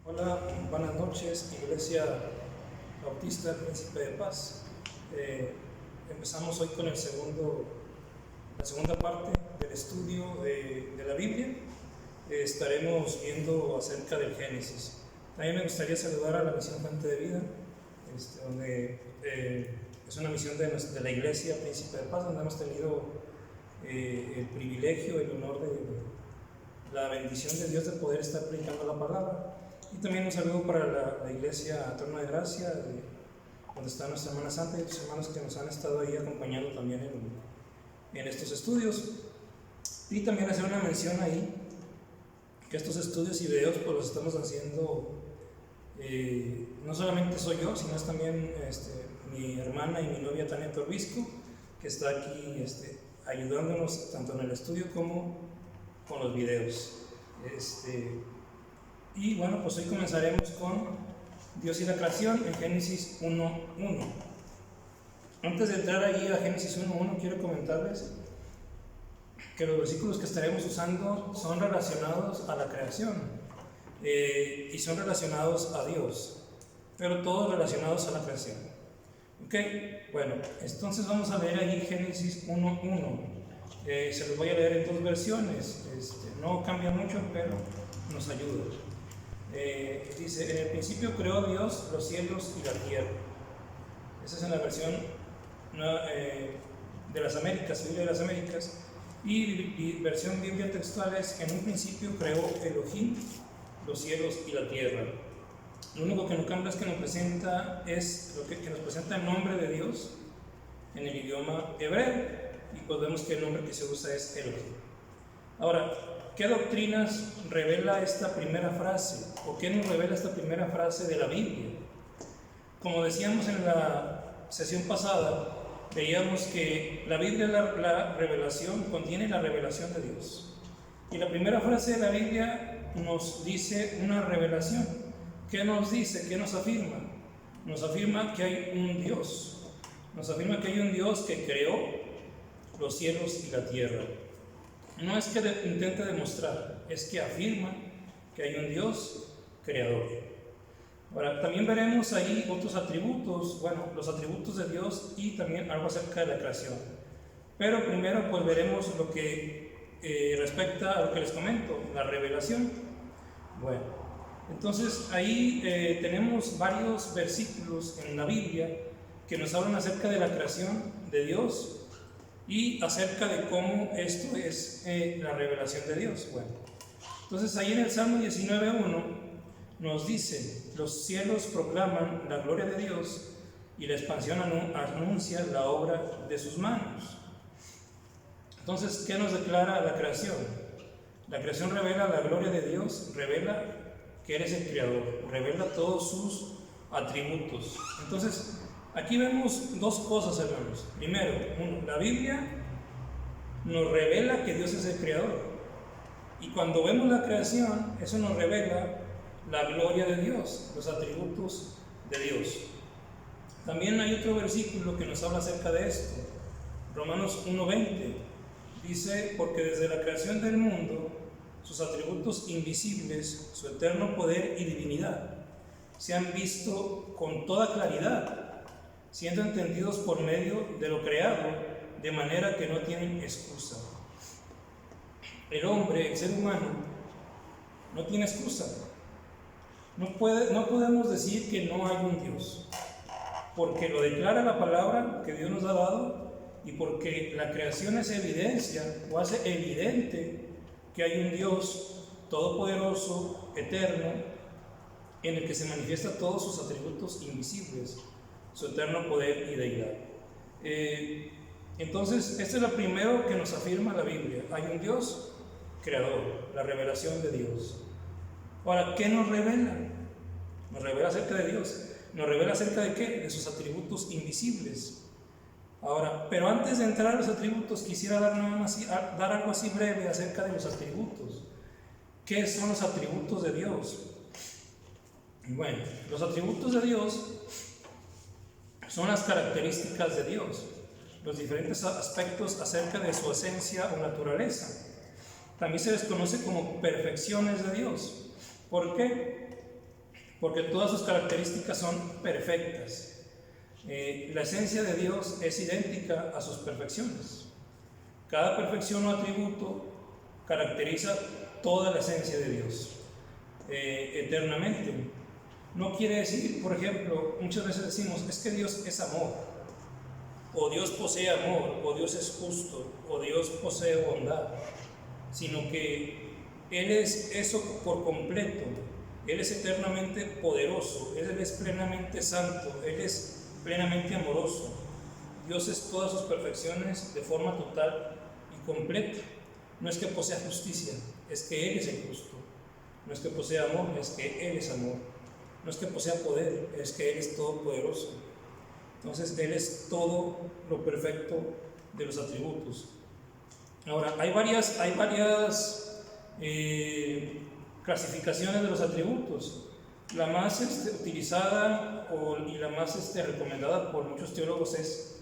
Hola, buenas noches, Iglesia Bautista Príncipe de Paz. Empezamos hoy con la segunda parte del estudio de la Biblia. Estaremos viendo acerca del Génesis. También me gustaría saludar a la Misión Fuente de Vida, donde es una misión de la Iglesia Príncipe de Paz, donde hemos tenido el privilegio, el honor de la bendición de Dios de poder estar predicando la palabra. Y también un saludo para la Iglesia Trono de Gracia, donde está nuestra hermana Santa y otros hermanos que nos han estado ahí acompañando también en estos estudios. Y también hacer una mención ahí, que estos estudios y videos pues los estamos haciendo, no solamente soy yo, sino es también mi hermana y mi novia Tania Torbisco, que está aquí ayudándonos tanto en el estudio como con los videos. Y bueno, pues hoy comenzaremos con Dios y la creación en Génesis 1:1. Antes de entrar allí a Génesis 1:1, quiero comentarles que los versículos que estaremos usando son relacionados a la creación y son relacionados a Dios, pero todos relacionados a la creación. Ok, bueno, entonces vamos a leer allí Génesis 1:1. Se los voy a leer en dos versiones, no cambia mucho, pero nos ayuda. Dice: en el principio creó Dios los cielos y la tierra. Esa es en la versión de las Américas, Biblia de las Américas. Y versión Biblia textual es: en un principio creó Elohim los cielos y la tierra. Lo único que no cambia es que nos presenta el nombre de Dios en el idioma hebreo, y pues vemos que el nombre que se usa es Elohim. Ahora, ¿qué doctrinas revela esta primera frase? ¿O qué nos revela esta primera frase de la Biblia? Como decíamos en la sesión pasada, veíamos que la Biblia, la revelación, contiene la revelación de Dios. Y la primera frase de la Biblia nos dice una revelación. ¿Qué nos dice? ¿Qué nos afirma? Nos afirma que hay un Dios. Nos afirma que hay un Dios que creó los cielos y la tierra. No es que intente demostrar, es que afirma que hay un Dios creador. Ahora, también veremos ahí otros atributos, los atributos de Dios y también algo acerca de la creación. Pero primero pues veremos lo que respecta a lo que les comento, la revelación. Bueno, entonces ahí tenemos varios versículos en la Biblia que nos hablan acerca de la creación de Dios y acerca de cómo esto es la revelación de Dios. Bueno, entonces ahí en el Salmo 19:1 nos dice: los cielos proclaman la gloria de Dios y la expansión anuncia la obra de sus manos. Entonces, ¿qué nos declara la creación? La creación revela la gloria de Dios, revela que eres el creador, revela todos sus atributos. Entonces, aquí vemos dos cosas, hermanos. Primero, la Biblia nos revela que Dios es el creador. Y cuando vemos la creación, eso nos revela la gloria de Dios, los atributos de Dios. También hay otro versículo que nos habla acerca de esto. Romanos 1:20 dice: porque desde la creación del mundo, sus atributos invisibles, su eterno poder y divinidad, se han visto con toda claridad, siendo entendidos por medio de lo creado, de manera que no tienen excusa. El hombre, el ser humano, no tiene excusa. No podemos decir que no hay un Dios, porque lo declara la palabra que Dios nos ha dado, y porque la creación es evidencia o hace evidente que hay un Dios todopoderoso, eterno, en el que se manifiestan todos sus atributos invisibles, su eterno poder y deidad. Entonces, esto es lo primero que nos afirma la Biblia: hay un Dios creador, la revelación de Dios. Ahora, ¿qué nos revela? Nos revela acerca de Dios. ¿Nos revela acerca de qué? De sus atributos invisibles. Ahora, pero antes de entrar a los atributos, quisiera dar algo así breve acerca de los atributos. ¿Qué son los atributos de Dios? Bueno, los atributos de Dios son las características de Dios, los diferentes aspectos acerca de su esencia o naturaleza. También se les conoce como perfecciones de Dios. ¿Por qué? porque todas sus características son perfectas. La esencia de Dios es idéntica a sus perfecciones. Cada perfección o atributo caracteriza toda la esencia de Dios eternamente. No quiere decir, por ejemplo, muchas veces decimos, es que Dios es amor, o Dios posee amor, o Dios es justo, o Dios posee bondad, sino que Él es eso por completo. Él es eternamente poderoso, Él es plenamente santo, Él es plenamente amoroso. Dios es todas sus perfecciones de forma total y completa. No es que posea justicia, es que Él es el justo. No es que posea amor, es que Él es amor. No es que posea poder, es que Él es todopoderoso. Entonces Él es todo lo perfecto de los atributos. Ahora, hay varias clasificaciones de los atributos. La más utilizada y la más recomendada por muchos teólogos es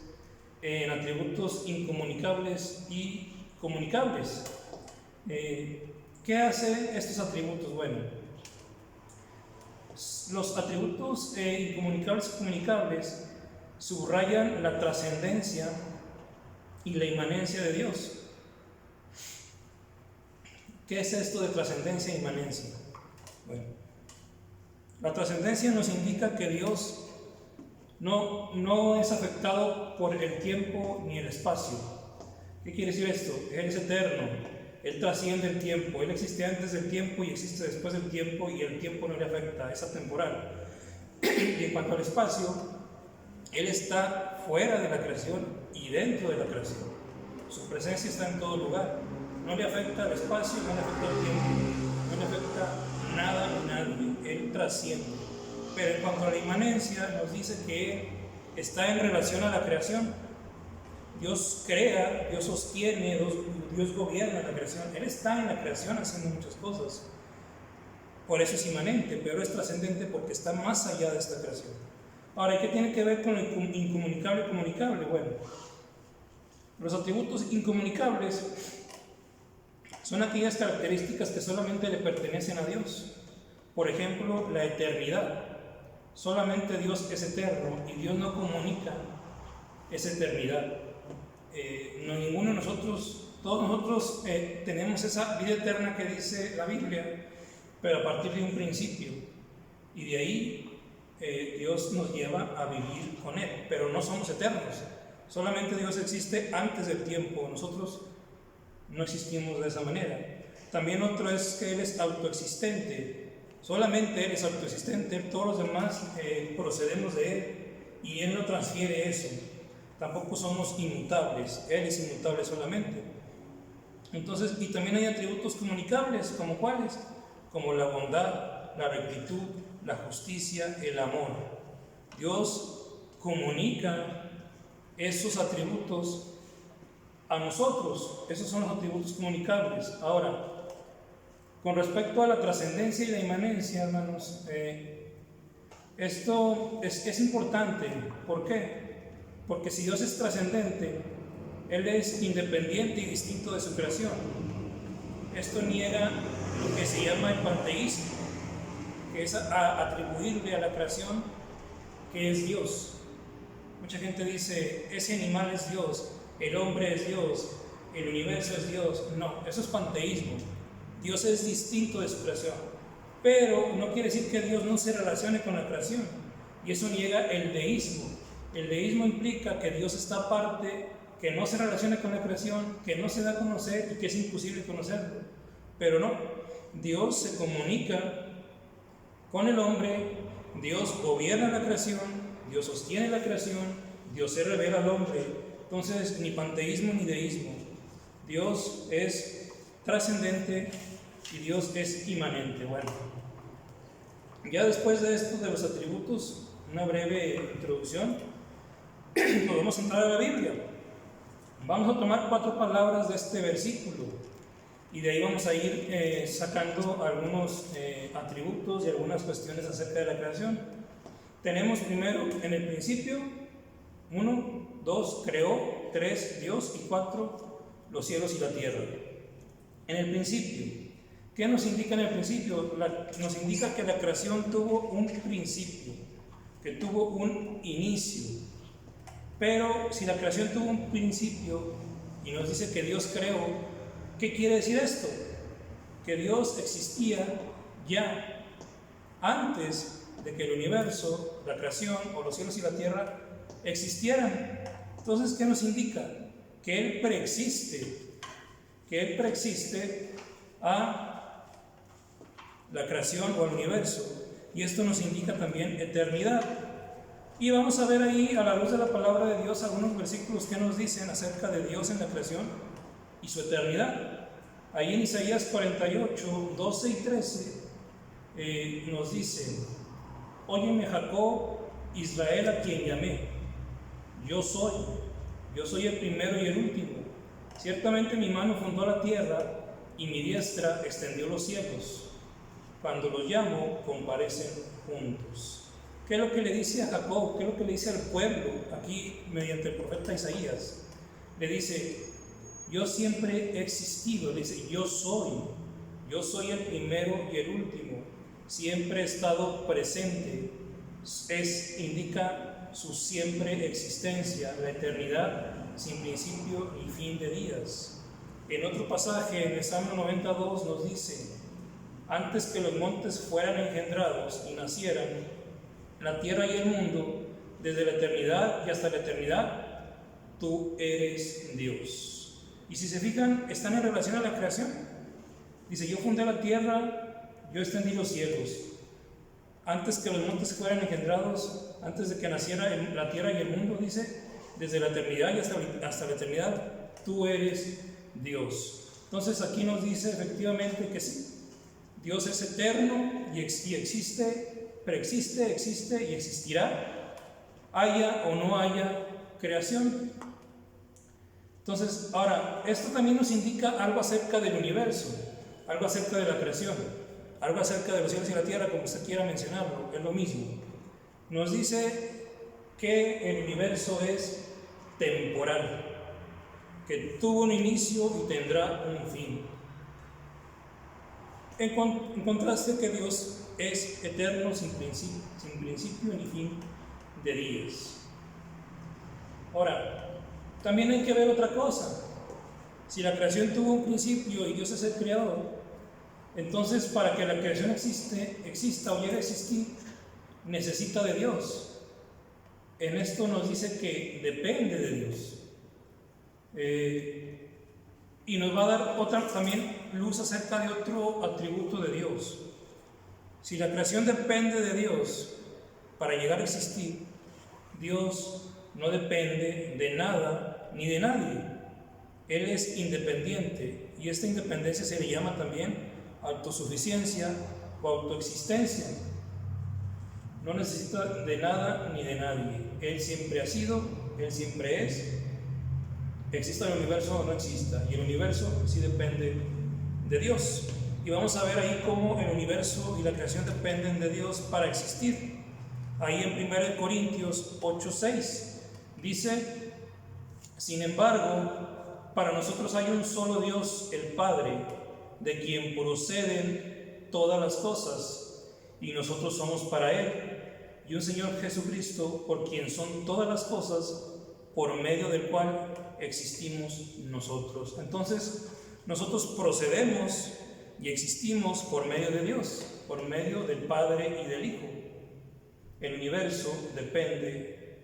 en atributos incomunicables y comunicables. ¿Qué hacen estos atributos? Bueno, los atributos incomunicables y comunicables subrayan la trascendencia y la inmanencia de Dios. ¿Qué es esto de trascendencia e inmanencia? Bueno, la trascendencia nos indica que Dios no es afectado por el tiempo ni el espacio. ¿Qué quiere decir esto? Él es eterno, Él trasciende el tiempo, Él existe antes del tiempo y existe después del tiempo, y el tiempo no le afecta, es atemporal. Y en cuanto al espacio, Él está fuera de la creación y dentro de la creación. Su presencia está en todo lugar. No le afecta el espacio, no le afecta el tiempo, no le afecta nada ni nadie. Él trasciende. Pero en cuanto a la inmanencia, nos dice que Él está en relación a la creación. Dios crea, Dios sostiene, Dios gobierna la creación. Él está en la creación haciendo muchas cosas. Por eso es inmanente, pero es trascendente porque está más allá de esta creación. Ahora, ¿qué tiene que ver con lo incomunicable y comunicable? Bueno, los atributos incomunicables son aquellas características que solamente le pertenecen a Dios. Por ejemplo, la eternidad. Solamente Dios es eterno y Dios no comunica esa eternidad. Ninguno de nosotros, todos nosotros tenemos esa vida eterna que dice la Biblia, pero a partir de un principio. Y de ahí Dios nos lleva a vivir con Él, pero no somos eternos. Solamente Dios existe antes del tiempo. Nosotros no existimos de esa manera. También otro es que Él es autoexistente. Solamente Él es autoexistente, todos los demás procedemos de Él y Él no transfiere eso. Tampoco somos inmutables, Él es inmutable solamente. Entonces, y también hay atributos comunicables, ¿como cuáles? Como la bondad, la rectitud, la justicia, el amor. Dios comunica esos atributos a nosotros. Esos son los atributos comunicables. Ahora, con respecto a la trascendencia y la inmanencia, hermanos, esto es importante. ¿Por qué? Porque si Dios es trascendente, Él es independiente y distinto de su creación. Esto niega lo que se llama el panteísmo, que es atribuirle a la creación que es Dios. Mucha gente dice, ese animal es Dios, el hombre es Dios, el universo es Dios. No, eso es panteísmo. Dios es distinto de su creación, pero no quiere decir que Dios no se relacione con la creación, y eso niega el deísmo. El deísmo implica que Dios está aparte, que no se relaciona con la creación, que no se da a conocer y que es imposible conocerlo. Pero no, Dios se comunica con el hombre, Dios gobierna la creación, Dios sostiene la creación, Dios se revela al hombre. Entonces, ni panteísmo ni deísmo. Dios es trascendente y Dios es inmanente. Bueno, ya después de esto de los atributos, una breve introducción, nos vamos a entrar a la Biblia. Vamos a tomar 4 palabras de este versículo y de ahí vamos a ir sacando algunos atributos y algunas cuestiones acerca de la creación. Tenemos primero, en el principio, 1, 2, creó, 3, Dios, y 4, los cielos y la tierra. En el principio, ¿Qué nos indica en el principio? Nos indica que la creación tuvo un principio, que tuvo un inicio. Pero si la creación tuvo un principio y nos dice que Dios creó, ¿qué quiere decir esto? Que Dios existía ya antes de que el universo, la creación o los cielos y la tierra existieran. Entonces, ¿qué nos indica? Que Él preexiste a la creación o al universo, y esto nos indica también eternidad. Y vamos a ver ahí, a la luz de la palabra de Dios, algunos versículos que nos dicen acerca de Dios en la creación y su eternidad. Ahí en Isaías 48, 12 y 13 nos dice: óyeme Jacob, Israel a quien llamé, yo soy el primero y el último. Ciertamente mi mano fundó la tierra y mi diestra extendió los cielos. Cuando los llamo, comparecen juntos. ¿Qué es lo que le dice a Jacob? ¿Qué es lo que le dice al pueblo aquí mediante el profeta Isaías? Le dice: yo siempre he existido. Le dice: yo soy el primero y el último. Siempre he estado presente. Indica su siempre existencia, la eternidad sin principio ni fin de días. En otro pasaje, en el Salmo 92, nos dice: antes que los montes fueran engendrados y nacieran, la tierra y el mundo, desde la eternidad y hasta la eternidad, tú eres Dios. Y si se fijan, están en relación a la creación. Dice: yo fundé la tierra, yo extendí los cielos. Antes que los montes fueran engendrados, antes de que naciera la tierra y el mundo, dice, desde la eternidad y hasta la eternidad, tú eres Dios. Entonces aquí nos dice efectivamente que sí, Dios es eterno y existe, preexiste, existe y existirá, haya o no haya creación. Entonces, ahora, esto también nos indica algo acerca del universo, algo acerca de la creación, algo acerca de los cielos y la tierra, como usted quiera mencionarlo, es lo mismo. Nos dice que el universo es temporal, que tuvo un inicio y tendrá un fin. En contraste, que Dios es eterno, sin principio ni fin de días. Ahora, también hay que ver otra cosa. Si la creación tuvo un principio y Dios es el creador, entonces para que la creación exista o llegue a existir, necesita de Dios. En esto nos dice que depende de Dios. Y nos va a dar otra también luz acerca de otro atributo de Dios. Si la creación depende de Dios para llegar a existir, Dios no depende de nada ni de nadie. Él es independiente, y esta independencia se le llama también autosuficiencia o autoexistencia. No necesita de nada ni de nadie. Él siempre ha sido, Él siempre es. Exista el universo o no exista, y el universo sí depende de Dios. Y vamos a ver ahí cómo el universo y la creación dependen de Dios para existir. Ahí en 1 Corintios 8:6 dice: sin embargo, para nosotros hay un solo Dios, el Padre, de quien proceden todas las cosas, y nosotros somos para Él, y un Señor Jesucristo, por quien son todas las cosas, por medio del cual existimos nosotros. Entonces, nosotros procedemos y existimos por medio de Dios, por medio del Padre y del Hijo. El universo depende,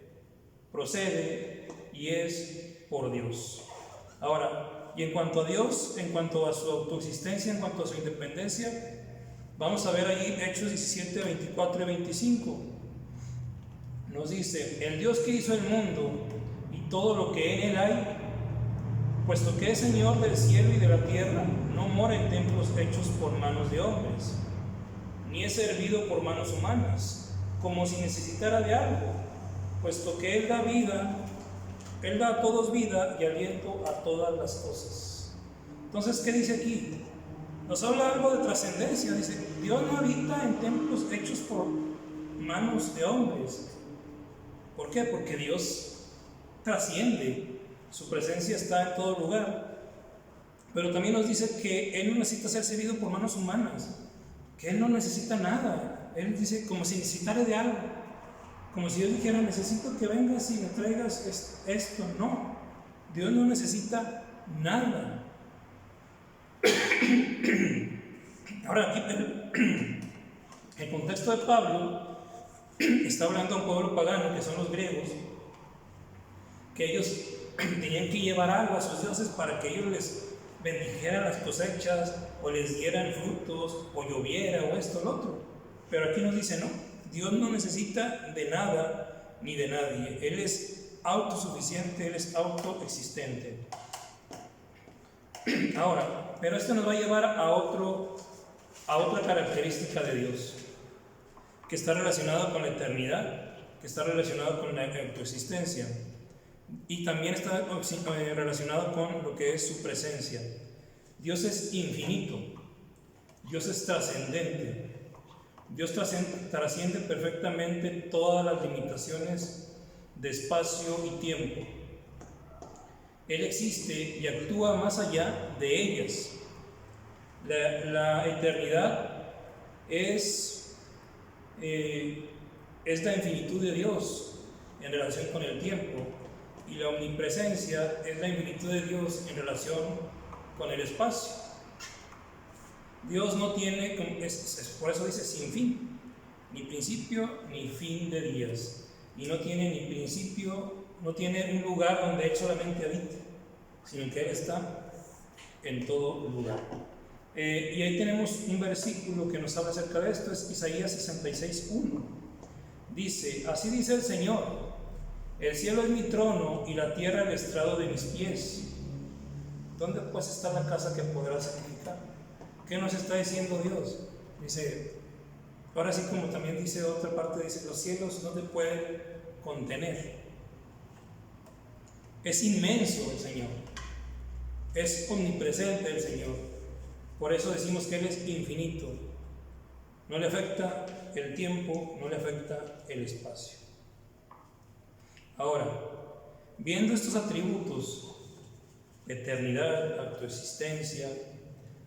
procede y es por Dios. Ahora, y en cuanto a Dios, en cuanto a su autoexistencia, en cuanto a su independencia, vamos a ver ahí Hechos 17, 24 y 25. Nos dice: el Dios que hizo el mundo y todo lo que en él hay, puesto que es Señor del cielo y de la tierra, no mora en templos hechos por manos de hombres, ni es servido por manos humanas, como si necesitara de algo, puesto que Él da vida, Él da a todos vida y aliento a todas las cosas. Entonces, ¿qué dice aquí? Nos habla algo de trascendencia. Dice: Dios no habita en templos hechos por manos de hombres. ¿Por qué? Porque Dios trasciende, su presencia está en todo lugar. pero también nos dice que Él no necesita ser servido por manos humanas, que Él no necesita nada. Él dice como si necesitara de algo, como si Dios dijera, necesito que vengas y me traigas esto. No, Dios no necesita nada. Ahora aquí el contexto de Pablo está hablando a un pueblo pagano, que son los griegos, que ellos tenían que llevar algo a sus dioses para que ellos les bendijeran las cosechas, o les dieran frutos, o lloviera, o esto o lo otro. Pero aquí nos dice, no, Dios no necesita de nada ni de nadie. Él es autosuficiente, Él es autoexistente. Ahora, pero esto nos va a llevar a otra característica de Dios, que está relacionada con la eternidad, que está relacionada con la autoexistencia, y también está relacionado con lo que es su presencia. Dios es infinito, Dios es trascendente, Dios trasciende perfectamente todas las limitaciones de espacio y tiempo. Él existe y actúa más allá de ellas. La eternidad es la infinitud de Dios en relación con el tiempo, y la omnipresencia es la infinitud de Dios en relación con el espacio. Dios no tiene, por eso dice sin fin, ni principio ni fin de días, y no tiene ni principio, no tiene un lugar donde Él solamente habite, sino que Él está en todo lugar. Y ahí tenemos un versículo que nos habla acerca de esto, es Isaías 66:1. Dice, así dice el Señor, el cielo es mi trono y la tierra el estrado de mis pies. ¿Dónde pues está la casa que podrá sacrificar? ¿Qué nos está diciendo Dios? Dice, ahora sí, como también dice otra parte, dice, los cielos no te pueden contener. Es inmenso el Señor, es omnipresente el Señor. Por eso decimos que Él es infinito. No le afecta el tiempo, no le afecta el espacio. Ahora, viendo estos atributos, eternidad, autoexistencia,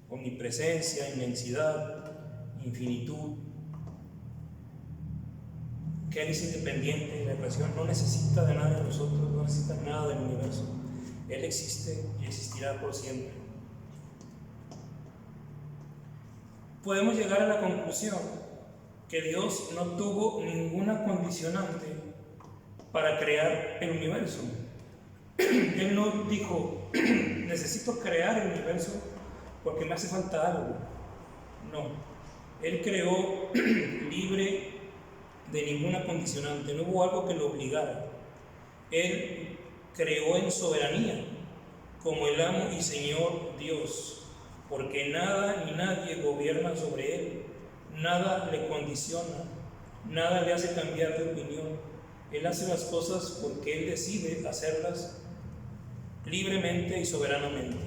omnipresencia, inmensidad, infinitud, que Él es independiente de la creación, no necesita de nada de nosotros, no necesita nada del universo. Él existe y existirá por siempre. Podemos llegar a la conclusión que Dios no tuvo ninguna condicionante para crear el universo. Él no dijo, necesito crear el universo porque me hace falta algo. No, Él creó libre de ninguna condicionante, no hubo algo que lo obligara. Él creó en soberanía, como el amo y Señor Dios, porque nada ni nadie gobierna sobre Él, nada le condiciona, nada le hace cambiar de opinión. Él hace las cosas porque Él decide hacerlas libremente y soberanamente.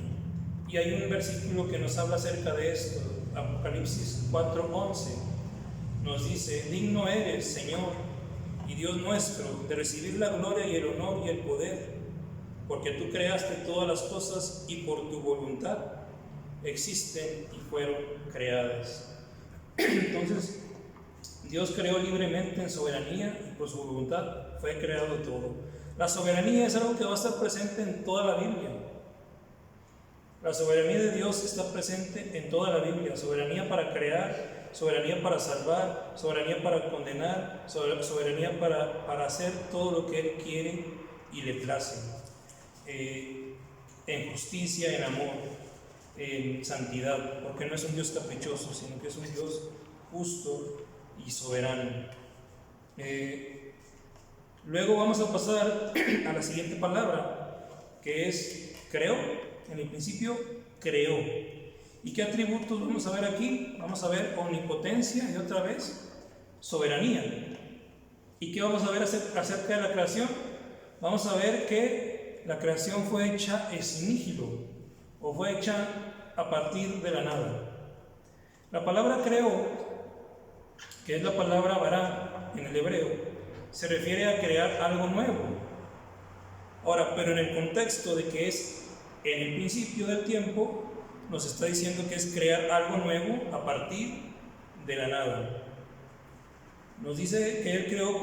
Y hay un versículo que nos habla acerca de esto, Apocalipsis 4:11, nos dice, digno eres, Señor y Dios nuestro, de recibir la gloria y el honor y el poder, porque tú creaste todas las cosas y por tu voluntad existen y fueron creadas. Entonces, Dios creó libremente en soberanía y por su voluntad fue creado todo. La soberanía es algo que va a estar presente en toda la Biblia. La soberanía de Dios está presente en toda la Biblia. Soberanía para crear, soberanía para salvar, soberanía para condenar, soberanía para hacer todo lo que Él quiere y le place. En justicia, en amor, en santidad, porque no es un Dios caprichoso, sino que es un Dios justo y soberano. Luego vamos a pasar a la siguiente palabra, que es creó. En el principio creó. ¿Y qué atributos vamos a ver aquí? Vamos a ver omnipotencia y otra vez soberanía. ¿Y qué vamos a ver acerca de la creación? Vamos a ver que la creación fue hecha ex nihilo, o fue hecha a partir de la nada. La palabra creó, que es la palabra bará en el hebreo, se refiere a crear algo nuevo. Ahora, pero en el contexto de que es en el principio del tiempo, nos está diciendo que es crear algo nuevo a partir de la nada. Nos dice que Él creó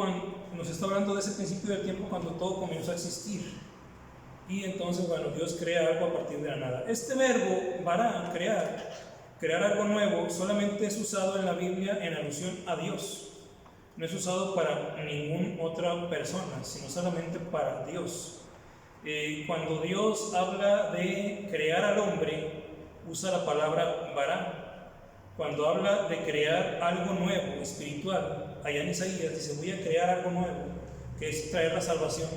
nos está hablando de ese principio del tiempo cuando todo comenzó a existir. Y entonces, Dios crea algo a partir de la nada. Este verbo, bara, crear algo nuevo, solamente es usado en la Biblia en alusión a Dios. No es usado para ninguna otra persona, sino solamente para Dios. Cuando Dios habla de crear al hombre, usa la palabra bara. Cuando habla de crear algo nuevo, espiritual, allá en Isaías dice: voy a crear algo nuevo, que es traer la salvación.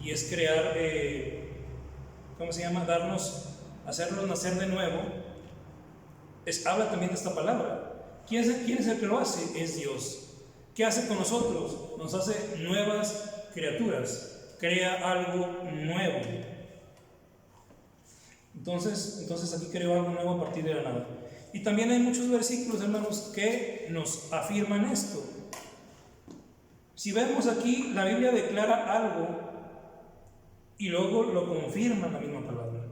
Y es crear, hacernos nacer de nuevo. Habla también de esta palabra. ¿Quién es el que lo hace? Es Dios. ¿Qué hace con nosotros? Nos hace nuevas criaturas, crea algo nuevo. Entonces aquí creó algo nuevo a partir de la nada. Y también hay muchos versículos, hermanos, que nos afirman esto. Si vemos aquí, la Biblia declara algo y luego lo confirma en la misma palabra.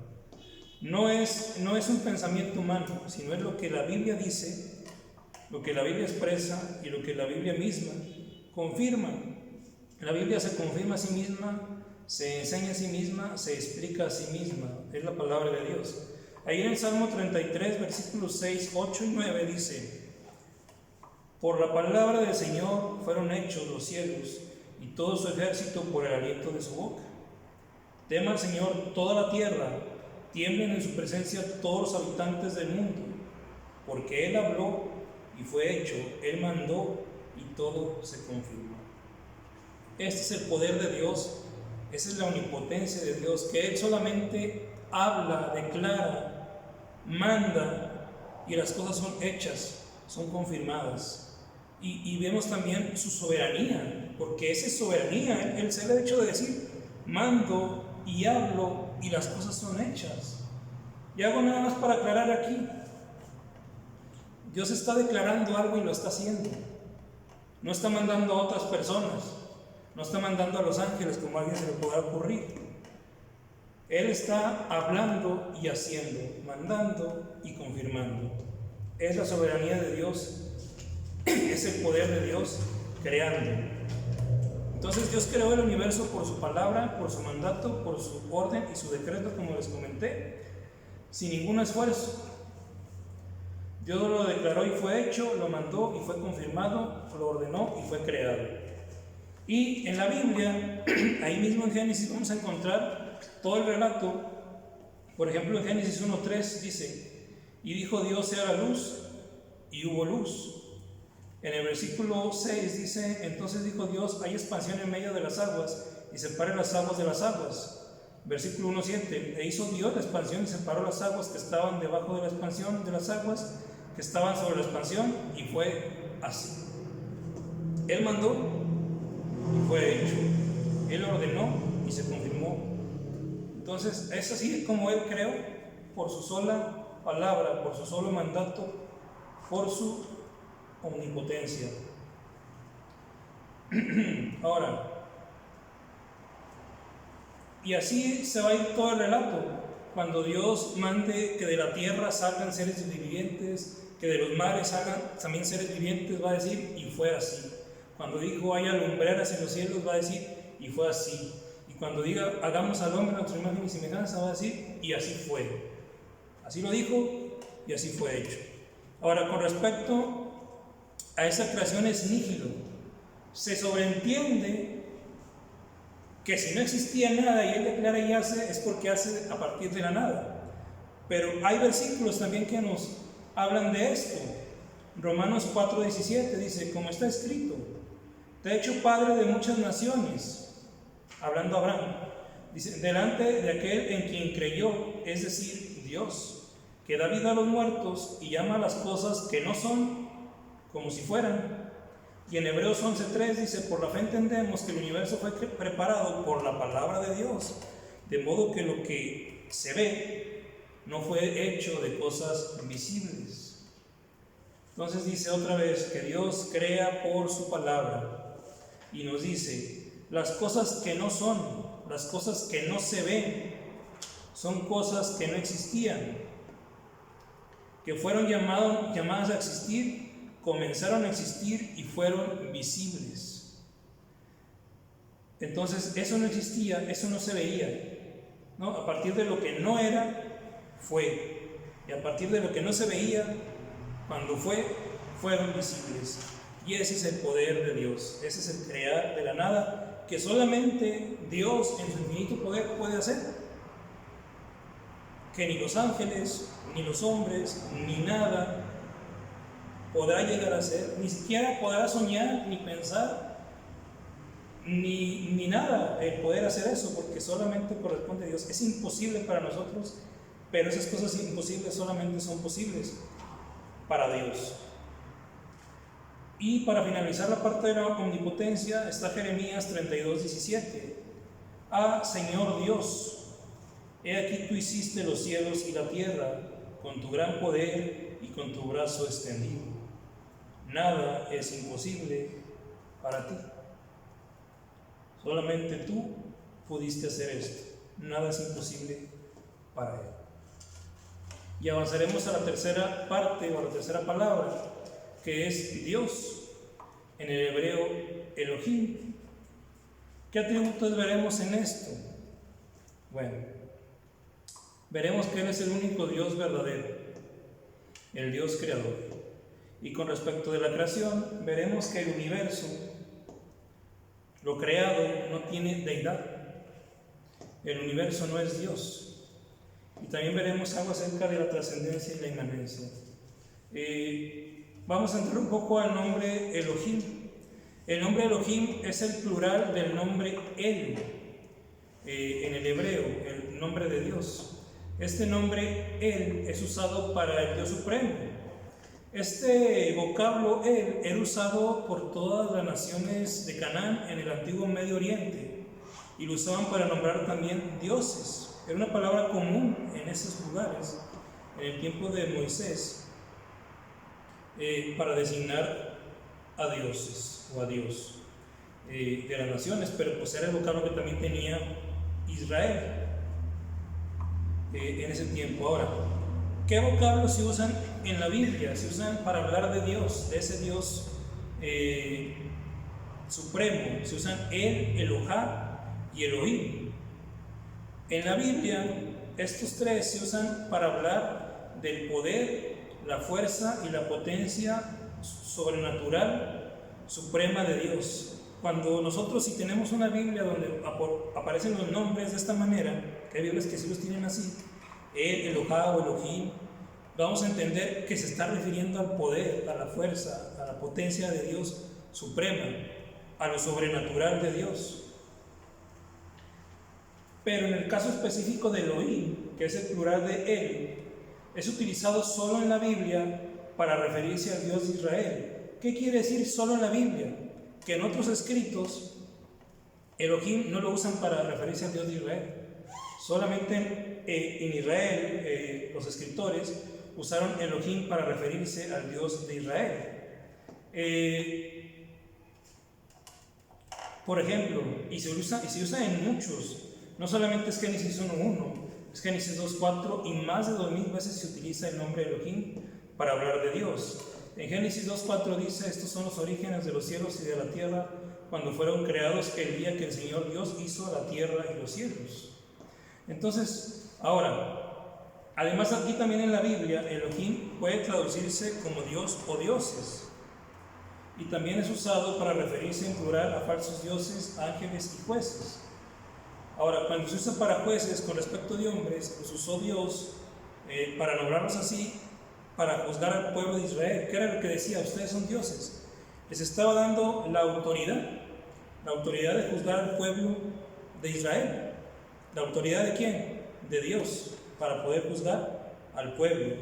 No es un pensamiento humano, sino es lo que la Biblia dice, lo que la Biblia expresa y lo que la Biblia misma confirma. La Biblia se confirma a sí misma, se enseña a sí misma, se explica a sí misma. Es la palabra de Dios. Ahí en el Salmo 33, versículos 6, 8 y 9 dice: por la palabra del Señor fueron hechos los cielos, y todo su ejército por el aliento de su boca. Tema al Señor toda la tierra, tiemblen en su presencia todos los habitantes del mundo, porque Él habló y fue hecho, Él mandó y todo se confirmó. Este es el poder de Dios, esa es la omnipotencia de Dios, que Él solamente habla, declara, manda, y las cosas son hechas, son confirmadas. Y vemos también su soberanía, porque esa es soberanía. Él se le ha hecho de decir: mando y hablo y las cosas son hechas. Y hago nada más para aclarar aquí: Dios está declarando algo y lo está haciendo. No está mandando a otras personas, no está mandando a los ángeles como a alguien se le pueda ocurrir. Él está hablando y haciendo, mandando y confirmando. Es la soberanía de Dios, es el poder de Dios creando. Entonces Dios creó el universo por su palabra, por su mandato, por su orden y su decreto, como les comenté, sin ningún esfuerzo. Dios lo declaró y fue hecho, lo mandó y fue confirmado, lo ordenó y fue creado. Y en la Biblia, ahí mismo en Génesis, vamos a encontrar todo el relato. Por ejemplo, en Génesis 1:3 dice: y dijo Dios: sea la luz, y hubo luz. En el versículo 6 dice: entonces dijo Dios: hay expansión en medio de las aguas, y separe las aguas de las aguas. Versículo 1:7: e hizo Dios la expansión y separó las aguas que estaban debajo de la expansión de las aguas que estaban sobre la expansión, y fue así. Él mandó y fue hecho. Él ordenó y se confirmó. Entonces es así como Él creó, por su sola palabra, por su solo mandato, por su omnipotencia. Ahora, y así se va a ir todo el relato. Cuando Dios mande que de la tierra salgan seres vivientes, que de los mares salgan también seres vivientes, va a decir: y fue así. Cuando dijo: haya lumbreras en los cielos, va a decir: y fue así. Y cuando diga: hagamos al hombre a nuestra imagen y semejanza, va a decir: y así fue. Así lo dijo y así fue hecho. Ahora, con respecto a esa creación es nígido. Se sobreentiende que si no existía nada y Él declara y hace, es porque hace a partir de la nada. Pero hay versículos también que nos hablan de esto. Romanos 4:17 dice: como está escrito, te he hecho padre de muchas naciones, hablando a Abraham. Dice: delante de aquel en quien creyó, es decir, Dios, que da vida a los muertos y llama a las cosas que no son como si fueran. Y en Hebreos 11:3 dice: por la fe entendemos que el universo fue preparado por la palabra de Dios, de modo que lo que se ve no fue hecho de cosas visibles. Entonces dice otra vez que Dios crea por su palabra y nos dice: las cosas que no son, las cosas que no se ven, son cosas que no existían. que fueron llamadas a existir, comenzaron a existir y fueron visibles. Entonces eso no existía, eso no se veía, ¿no? A partir de lo que no era, fue. Y a partir de lo que no se veía, cuando fueron visibles. Y ese es el poder de Dios, ese es el crear de la nada, que solamente Dios en su infinito poder puede hacer. Que ni los ángeles, ni los hombres, ni nada podrá llegar a ser, ni siquiera podrá soñar, ni pensar, ni nada el poder hacer eso, porque solamente corresponde a Dios. Es imposible para nosotros, pero esas cosas imposibles solamente son posibles para Dios. Y para finalizar la parte de la omnipotencia está Jeremías 32:17. Ah, Señor Dios, he aquí tú hiciste los cielos y la tierra con tu gran poder y con tu brazo extendido. Nada es imposible para ti. Solamente tú pudiste hacer esto. Nada es imposible para Él. Y avanzaremos a la tercera parte o a la tercera palabra, que es Dios, en el hebreo Elohim. ¿Qué atributos veremos en esto? Bueno, veremos que Él es el único Dios verdadero, el Dios creador. Y con respecto de la creación, veremos que el universo, lo creado, no tiene deidad. El universo no es Dios. Y también veremos algo acerca de la trascendencia y la inmanencia. Vamos a entrar un poco al nombre Elohim. El nombre Elohim es el plural del nombre El, en el hebreo, el nombre de Dios. Este nombre El es usado para el Dios Supremo. Este vocablo El era usado por todas las naciones de Canaán en el antiguo Medio Oriente y lo usaban para nombrar también dioses. Era una palabra común en esos lugares, en el tiempo de Moisés, para designar a dioses o a Dios de las naciones, pero pues era el vocablo que también tenía Israel en ese tiempo. Ahora, ¿qué vocablos se usan en la Biblia? Se usan para hablar de Dios, de ese Dios supremo. Se usan El, Elohá y Elohim. En la Biblia, estos tres se usan para hablar del poder, la fuerza y la potencia sobrenatural suprema de Dios. Cuando nosotros, si tenemos una Biblia donde aparecen los nombres de esta manera, que hay Biblias que sí los tienen así, El, Elohá o Elohim, vamos a entender que se está refiriendo al poder, a la fuerza, a la potencia de Dios suprema, a lo sobrenatural de Dios. Pero en el caso específico de Elohim, que es el plural de Él, es utilizado solo en la Biblia para referirse al Dios de Israel. ¿Qué quiere decir solo en la Biblia? Que en otros escritos Elohim no lo usan para referirse al Dios de Israel. Solamente en Israel los escritores usaron Elohim para referirse al Dios de Israel. Por ejemplo, y se usa en muchos. No solamente es Génesis 1.1, es Génesis 2.4 y más de 2000 veces se utiliza el nombre Elohim para hablar de Dios. En Génesis 2.4 dice: estos son los orígenes de los cielos y de la tierra cuando fueron creados el día que el Señor Dios hizo la tierra y los cielos. Entonces, ahora, además aquí también en la Biblia Elohim puede traducirse como Dios o dioses. Y también es usado para referirse en plural a falsos dioses, ángeles y jueces. Ahora, cuando se usa para jueces con respecto de hombres, los usó Dios para nombrarlos así, para juzgar al pueblo de Israel. ¿Qué era lo que decía? Ustedes son dioses. Les estaba dando la autoridad de juzgar al pueblo de Israel. ¿La autoridad de quién? De Dios, para poder juzgar al pueblo.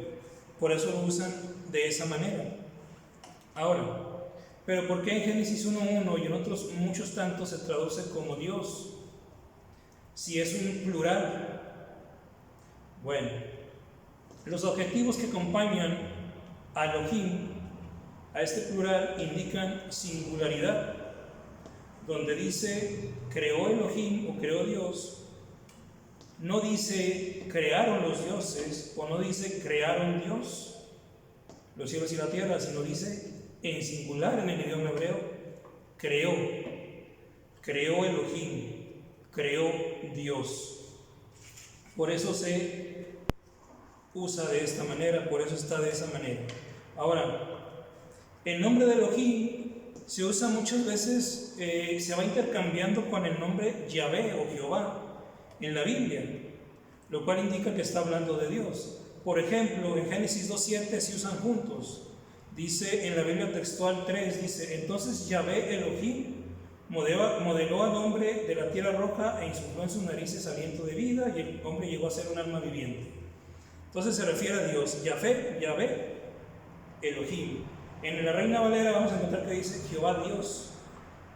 Por eso lo usan de esa manera. Ahora, ¿pero por qué en Génesis 1.1 y en otros muchos tantos se traduce como Dios? Si es un plural. Bueno, los adjetivos que acompañan a Elohim, a este plural, indican singularidad. Donde dice creó Elohim o creó Dios, no dice crearon los dioses o no dice crearon Dios. los cielos y la tierra, sino dice en singular en el idioma hebreo, creó Elohim, creó Dios. Por eso se usa de esta manera, por eso está de esa manera. Ahora, el nombre de Elohim se usa muchas veces, se va intercambiando con el nombre Yahvé o Jehová en la Biblia, lo cual indica que está hablando de Dios. Por ejemplo, en Génesis 2.7 se usan juntos. Dice en la Biblia textual 3, dice, entonces Yahvé Elohim modeló al hombre de la tierra roja e insufló en sus narices aliento de vida y el hombre llegó a ser un alma viviente. Entonces se refiere a Dios, Yahvé Elohim. En la Reina Valera vamos a encontrar que dice Jehová Dios,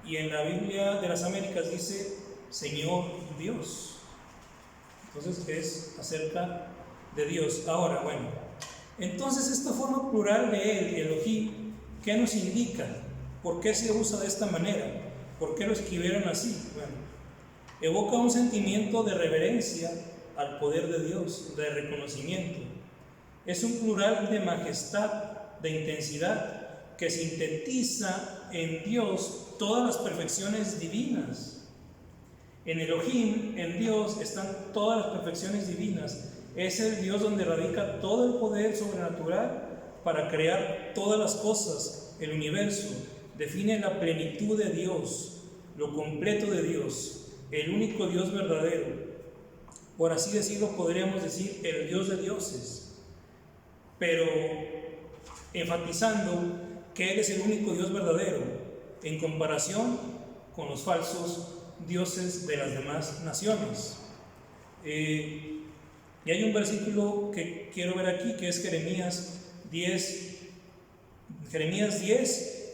y en la Biblia de las Américas dice Señor Dios. Entonces es acerca de Dios. Ahora, bueno, entonces esta forma plural de él, Elohim, ¿qué nos indica? ¿Por qué se usa de esta manera? ¿Por qué lo escribieron así? Bueno, evoca un sentimiento de reverencia al poder de Dios, de reconocimiento. Es un plural de majestad, de intensidad, que sintetiza en Dios todas las perfecciones divinas. En Elohim, en Dios, están todas las perfecciones divinas. Es el Dios donde radica todo el poder sobrenatural para crear todas las cosas, el universo. Define la plenitud de Dios, lo completo de Dios, el único Dios verdadero. Por así decirlo, podríamos decir el Dios de dioses, pero enfatizando que Él es el único Dios verdadero en comparación con los falsos dioses de las demás naciones. Y hay un versículo que quiero ver aquí, que es Jeremías 10,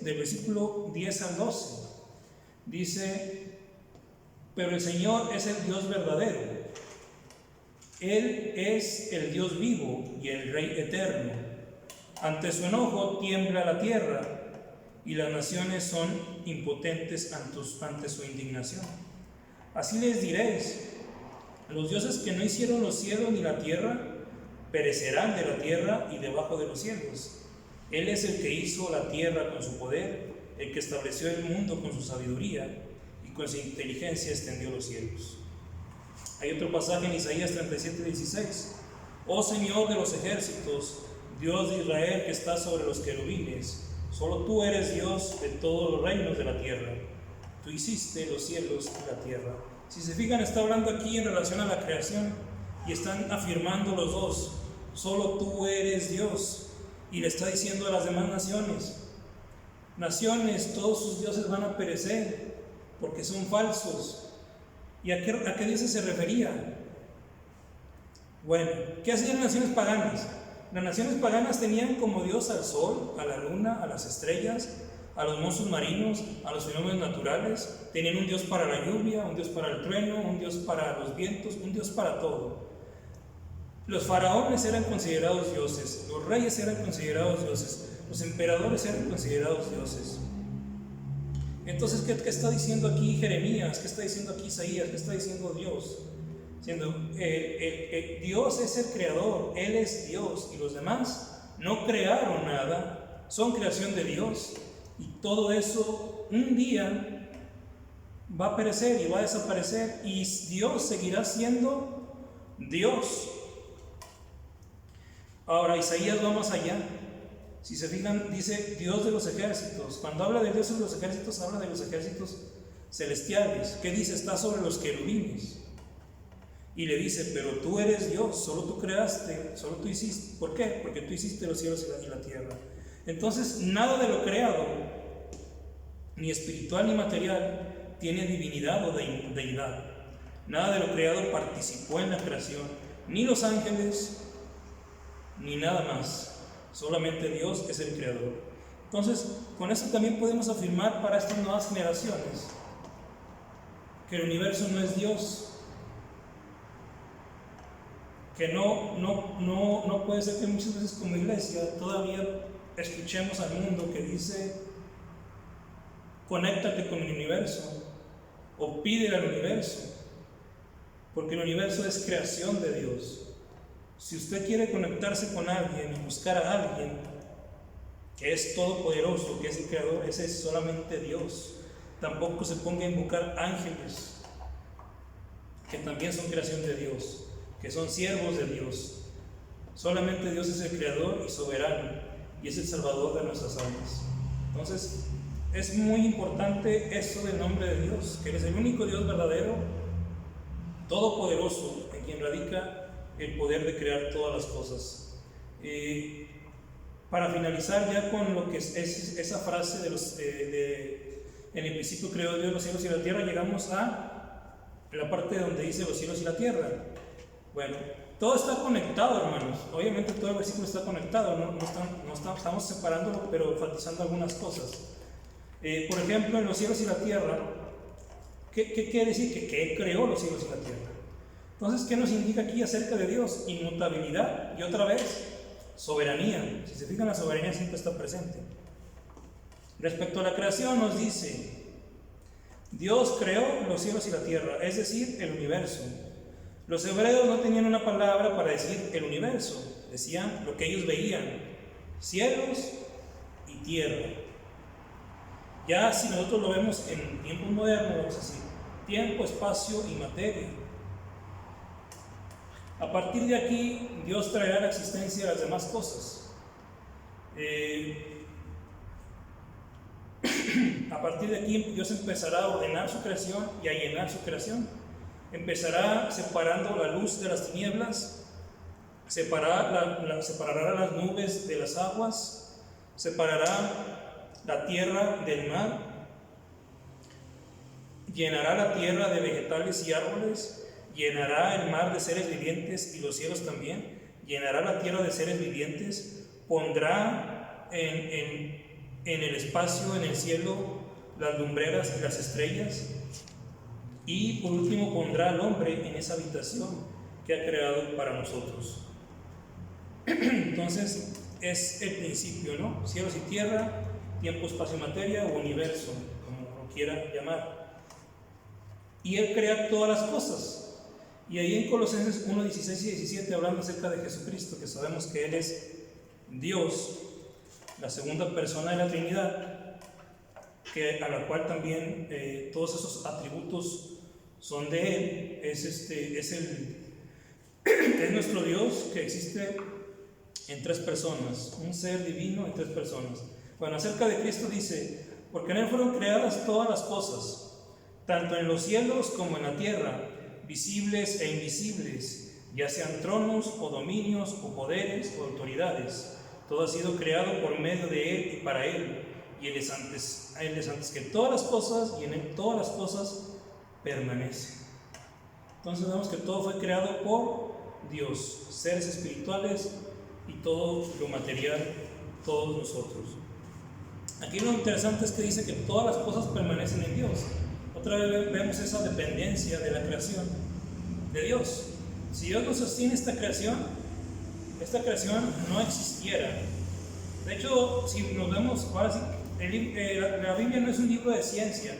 del versículo 10 al 12. Dice, pero el Señor es el Dios verdadero. Él es el Dios vivo y el Rey eterno. Ante su enojo tiembla la tierra y las naciones son impotentes ante su indignación. Así les diréis, los dioses que no hicieron los cielos ni la tierra perecerán de la tierra y debajo de los cielos. Él es el que hizo la tierra con su poder, el que estableció el mundo con su sabiduría y con su inteligencia extendió los cielos. Hay otro pasaje en Isaías 37:16. Oh Señor de los ejércitos, Dios de Israel que está sobre los querubines, solo tú eres Dios de todos los reinos de la tierra. Tú hiciste los cielos y la tierra. Si se fijan, está hablando aquí en relación a la creación y están afirmando los dos, solo tú eres Dios, y le está diciendo a las demás naciones, todos sus dioses van a perecer porque son falsos. ¿Y a qué dioses se refería? Bueno, ¿qué hacían las naciones paganas? Las naciones paganas tenían como Dios al sol, a la luna, a las estrellas, a los monstruos marinos, a los fenómenos naturales. Tenían un Dios para la lluvia, un Dios para el trueno, un Dios para los vientos, un Dios para todo. Los faraones eran considerados dioses, los reyes eran considerados dioses, los emperadores eran considerados dioses. Entonces, ¿qué está diciendo aquí Jeremías? ¿Qué está diciendo aquí Isaías? ¿Qué está diciendo Dios? Diciendo, Dios es el creador, Él es Dios, y los demás no crearon nada, son creación de Dios, y todo eso un día va a perecer y va a desaparecer, y Dios seguirá siendo Dios. Ahora, Isaías va más allá. Si se fijan, dice Dios de los ejércitos. Cuando habla de Dios de los ejércitos, habla de los ejércitos celestiales. ¿Qué dice? Está sobre los querubines. Y le dice, pero tú eres Dios, solo tú creaste, solo tú hiciste. ¿Por qué? Porque tú hiciste los cielos y la tierra. Entonces, nada de lo creado, ni espiritual ni material, tiene divinidad o deidad. Nada de lo creado participó en la creación, ni los ángeles, ni nada más. Solamente Dios es el creador. Entonces, con eso también podemos afirmar para estas nuevas generaciones que el universo no es Dios, que no puede ser que muchas veces como iglesia todavía escuchemos al mundo que dice conéctate con el universo o pídele al universo, porque el universo es creación de Dios. Si usted quiere conectarse con alguien y buscar a alguien, que es todopoderoso, que es el creador, ese es solamente Dios. Tampoco se ponga a invocar ángeles, que también son creación de Dios, que son siervos de Dios. Solamente Dios es el creador y soberano, y es el salvador de nuestras almas. Entonces, es muy importante eso del nombre de Dios, que Él es el único Dios verdadero, todopoderoso, en quien radica el poder de crear todas las cosas. Para finalizar ya con lo que es esa frase en el principio creó Dios los cielos y la tierra, llegamos a la parte donde dice los cielos y la tierra. Bueno, todo está conectado, hermanos. Obviamente todo el versículo está conectado, estamos separándolo, pero enfatizando algunas cosas. Por ejemplo, en los cielos y la tierra, ¿qué quiere decir? Que Él creó los cielos y la tierra. Entonces, ¿qué nos indica aquí acerca de Dios? Inmutabilidad y otra vez, soberanía. Si se fijan, la soberanía siempre está presente. Respecto a la creación nos dice, Dios creó los cielos y la tierra, es decir, el universo. Los hebreos no tenían una palabra para decir el universo, decían lo que ellos veían, cielos y tierra. Ya si nosotros lo vemos en tiempos modernos, vamos a decir tiempo, espacio y materia. A partir de aquí, Dios traerá a la existencia las demás cosas. A partir de aquí, Dios empezará a ordenar su creación y a llenar su creación. Empezará separando la luz de las tinieblas, separará las nubes de las aguas, separará la tierra del mar, llenará la tierra de vegetales y árboles, llenará el mar de seres vivientes y los cielos también, llenará la tierra de seres vivientes, pondrá en el espacio, en el cielo, las lumbreras y las estrellas, y por último pondrá al hombre en esa habitación que ha creado para nosotros. Entonces es el principio, ¿no? Cielos y tierra, tiempo, espacio y materia, o universo, como lo quiera llamar. Y Él crea todas las cosas. Y ahí en Colosenses 1, 16 y 17, hablando acerca de Jesucristo, que sabemos que Él es Dios, la segunda persona de la Trinidad, a la cual también todos esos atributos son de Él. Es nuestro Dios que existe en tres personas, un ser divino en tres personas. Bueno, acerca de Cristo dice, porque en Él fueron creadas todas las cosas, tanto en los cielos como en la tierra, visibles e invisibles, ya sean tronos o dominios o poderes o autoridades. Todo ha sido creado por medio de Él y para Él, y Él es antes que todas las cosas, y en Él todas las cosas permanecen. Entonces vemos que todo fue creado por Dios, seres espirituales y todo lo material, todos nosotros. Aquí lo interesante es que dice que todas las cosas permanecen en Dios. Otra vez vemos esa dependencia de la creación de Dios. Si Dios no sostiene esta creación no existiera. De hecho, si nos vemos, ahora sí, la Biblia no es un libro de ciencia,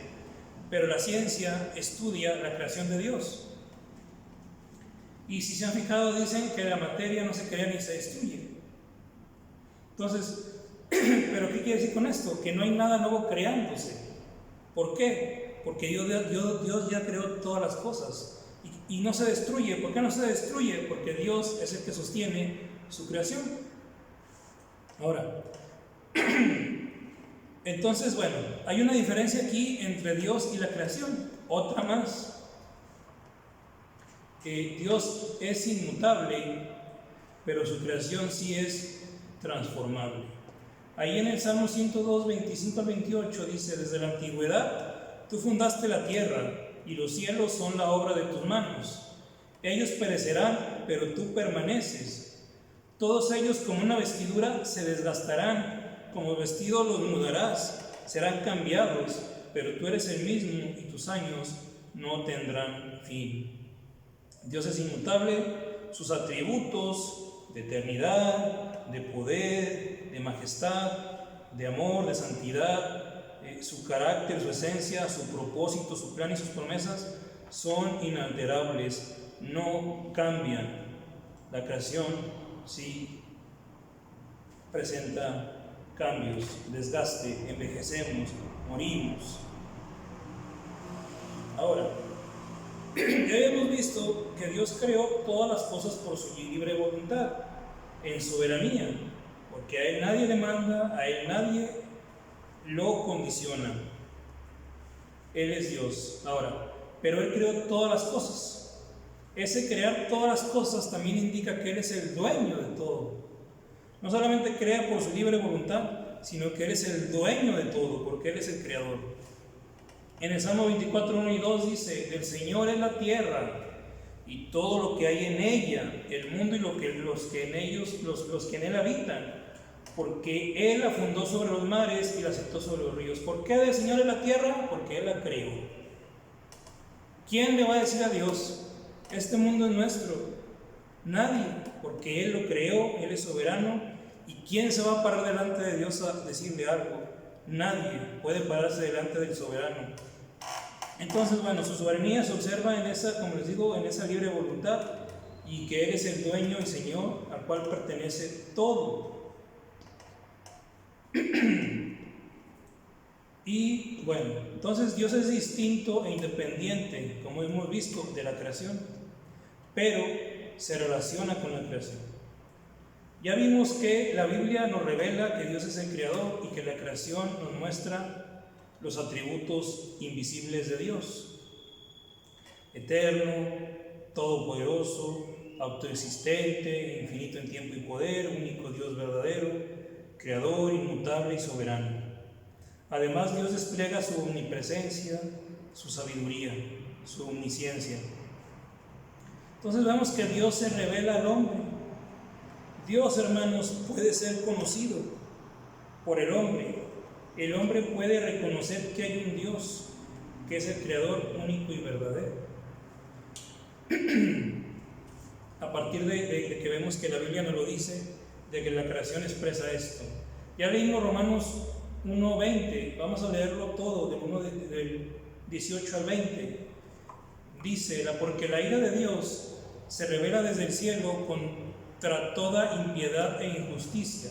pero la ciencia estudia la creación de Dios. Y si se han fijado, dicen que la materia no se crea ni se destruye. Entonces, ¿pero qué quiere decir con esto? Que no hay nada nuevo creándose. ¿Por qué? Porque Dios ya creó todas las cosas y no se destruye. ¿Por qué no se destruye? Porque Dios es el que sostiene su creación. Ahora, entonces, bueno, hay una diferencia aquí entre Dios y la creación. Otra más. Que Dios es inmutable, pero su creación sí es transformable. Ahí en el Salmo 102, 25 al 28 dice, desde la antigüedad tú fundaste la tierra y los cielos son la obra de tus manos. Ellos perecerán, pero tú permaneces. Todos ellos como una vestidura se desgastarán, como vestido los mudarás, serán cambiados, pero tú eres el mismo y tus años no tendrán fin. Dios es inmutable, sus atributos de eternidad, de poder, de majestad, de amor, de santidad, su carácter, su esencia, su propósito, su plan y sus promesas son inalterables, no cambian. La creación sí presenta cambios, desgaste, envejecemos, morimos. Ahora, ya habíamos visto que Dios creó todas las cosas por su libre voluntad, en soberanía, porque a Él nadie le manda, a Él nadie lo condiciona. Él es Dios. Ahora, pero Él creó todas las cosas. Ese crear todas las cosas también indica que Él es el dueño de todo. No solamente crea por su libre voluntad, sino que Él es el dueño de todo, porque Él es el creador. En el Salmo 24, 1 y 2 dice: del Señor es la tierra y todo lo que hay en ella, el mundo y los que en él habitan, porque Él la fundó sobre los mares y la asentó sobre los ríos. ¿Por qué del Señor es la tierra? Porque Él la creó. ¿Quién le va a decir a Dios: este mundo es nuestro? Nadie, porque Él lo creó, Él es soberano. ¿Y quién se va a parar delante de Dios a decirle algo? Nadie puede pararse delante del soberano. Entonces, bueno, su soberanía se observa en esa, como les digo, en esa libre voluntad, y que Él es el dueño y Señor al cual pertenece todo. Y bueno, entonces Dios es distinto e independiente, como hemos visto, de la creación, pero se relaciona con la creación. Ya vimos que la Biblia nos revela que Dios es el creador y que la creación nos muestra los atributos invisibles de Dios: eterno, todopoderoso, autoexistente, infinito en tiempo y poder, único Dios verdadero, creador, inmutable y soberano. Además, Dios despliega su omnipresencia, su sabiduría, su omnisciencia. Entonces vemos que Dios se revela al hombre. Dios, hermanos, puede ser conocido por el hombre. El hombre puede reconocer que hay un Dios, que es el creador único y verdadero. A partir de que vemos que la Biblia nos lo dice, de que la creación expresa esto. Ya leímos Romanos 1:20, vamos a leerlo todo, del 18 al 20. Dice: porque la ira de Dios se revela desde el cielo contra toda impiedad e injusticia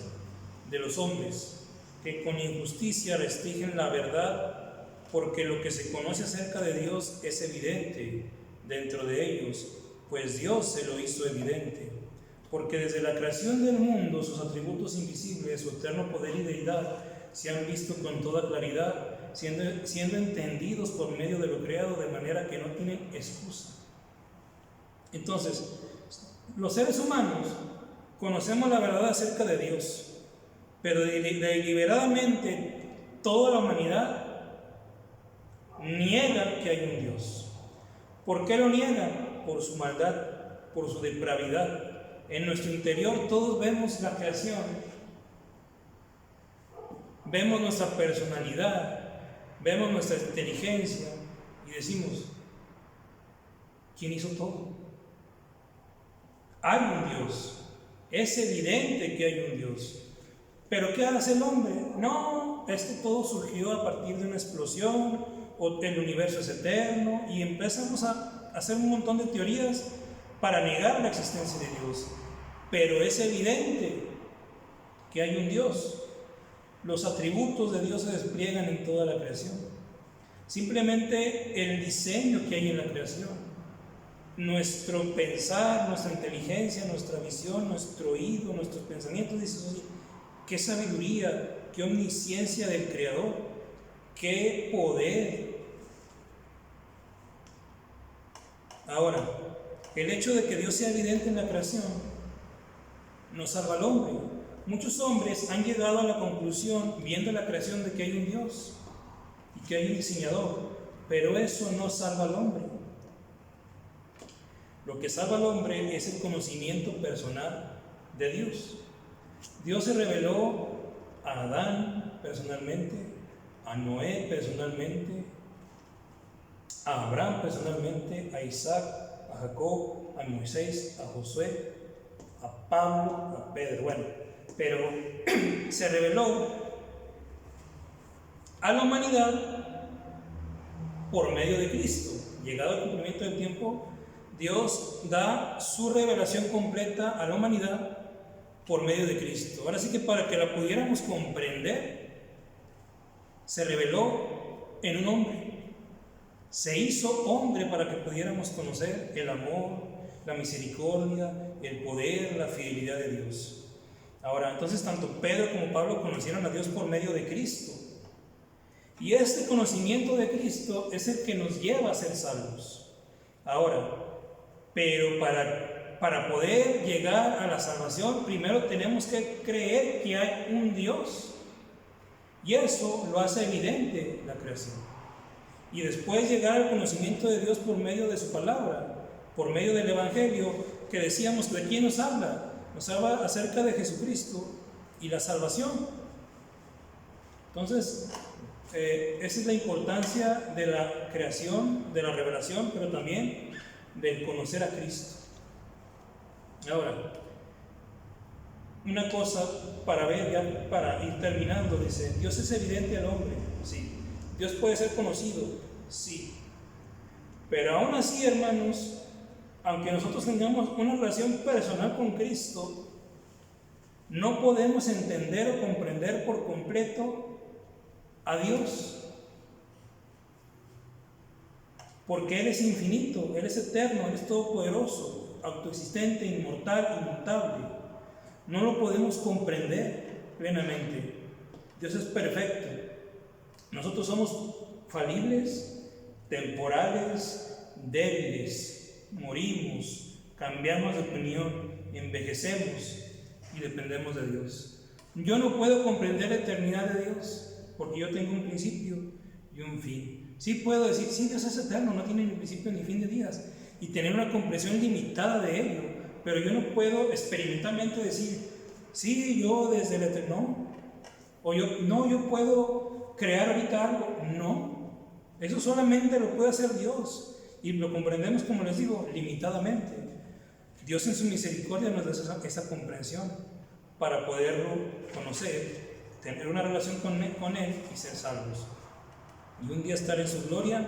de los hombres, que con injusticia restringen la verdad, porque lo que se conoce acerca de Dios es evidente dentro de ellos, pues Dios se lo hizo evidente. Porque desde la creación del mundo sus atributos invisibles, su eterno poder y deidad, se han visto con toda claridad, siendo entendidos por medio de lo creado, de manera que no tienen excusa. Entonces, los seres humanos conocemos la verdad acerca de Dios, pero deliberadamente toda la humanidad niega que hay un Dios. ¿Por qué lo niegan? Por su maldad, por su depravidad. En nuestro interior todos vemos la creación, vemos nuestra personalidad, vemos nuestra inteligencia y decimos: ¿quién hizo todo? Hay un Dios, es evidente que hay un Dios. ¿Pero qué hace el hombre? No, esto todo surgió a partir de una explosión, o el universo es eterno, y empezamos a hacer un montón de teorías para negar la existencia de Dios. Pero es evidente que hay un Dios. Los atributos de Dios se despliegan en toda la creación. Simplemente el diseño que hay en la creación, nuestro pensar, nuestra inteligencia, nuestra visión, nuestro oído, nuestros pensamientos, dices: oye, qué sabiduría, qué omnisciencia del Creador, qué poder. Ahora, el hecho de que Dios sea evidente en la creación no salva al hombre. Muchos hombres han llegado a la conclusión, viendo la creación, de que hay un Dios y que hay un diseñador, pero eso no salva al hombre. Lo que salva al hombre es el conocimiento personal de Dios. Dios se reveló a Adán personalmente, a Noé personalmente, a Abraham personalmente, a Isaac, a Jacob, a Moisés, a Josué, a Pablo, a Pedro. Bueno, pero se reveló a la humanidad por medio de Cristo. Llegado al cumplimiento del tiempo, Dios da su revelación completa a la humanidad por medio de Cristo. Ahora sí que para que la pudiéramos comprender, se reveló en un hombre. Se hizo hombre para que pudiéramos conocer el amor, la misericordia, el poder, la fidelidad de Dios. Ahora, entonces tanto Pedro como Pablo conocieron a Dios por medio de Cristo. Y este conocimiento de Cristo es el que nos lleva a ser salvos. Ahora, pero para poder llegar a la salvación, primero tenemos que creer que hay un Dios. Y eso lo hace evidente la creación. Y después llegar al conocimiento de Dios por medio de su palabra, por medio del Evangelio, que decíamos, ¿de quién nos habla? Nos habla acerca de Jesucristo y la salvación. Entonces, esa es la importancia de la creación, de la revelación, pero también del conocer a Cristo. Ahora, una cosa para ver, ya para ir terminando, dice, Dios es evidente al hombre, sí. Dios puede ser conocido, sí. Pero aún así, hermanos, aunque nosotros tengamos una relación personal con Cristo, no podemos entender o comprender por completo a Dios. Porque Él es infinito, Él es eterno, Él es todopoderoso, autoexistente, inmortal, inmutable. No lo podemos comprender plenamente. Dios es perfecto. Nosotros somos falibles, temporales, débiles, morimos, cambiamos de opinión, envejecemos y dependemos de Dios. Yo no puedo comprender la eternidad de Dios porque yo tengo un principio y un fin. Sí puedo decir, sí, Dios es eterno, no tiene ni principio ni fin de días, y tener una comprensión limitada de ello, pero yo no puedo experimentalmente decir, sí, yo desde el eterno, o yo puedo crear ahorita algo. No, eso solamente lo puede hacer Dios, y lo comprendemos, como les digo, limitadamente. Dios en su misericordia nos da esa comprensión para poderlo conocer, tener una relación con Él y ser salvos. Y un día estar en su gloria,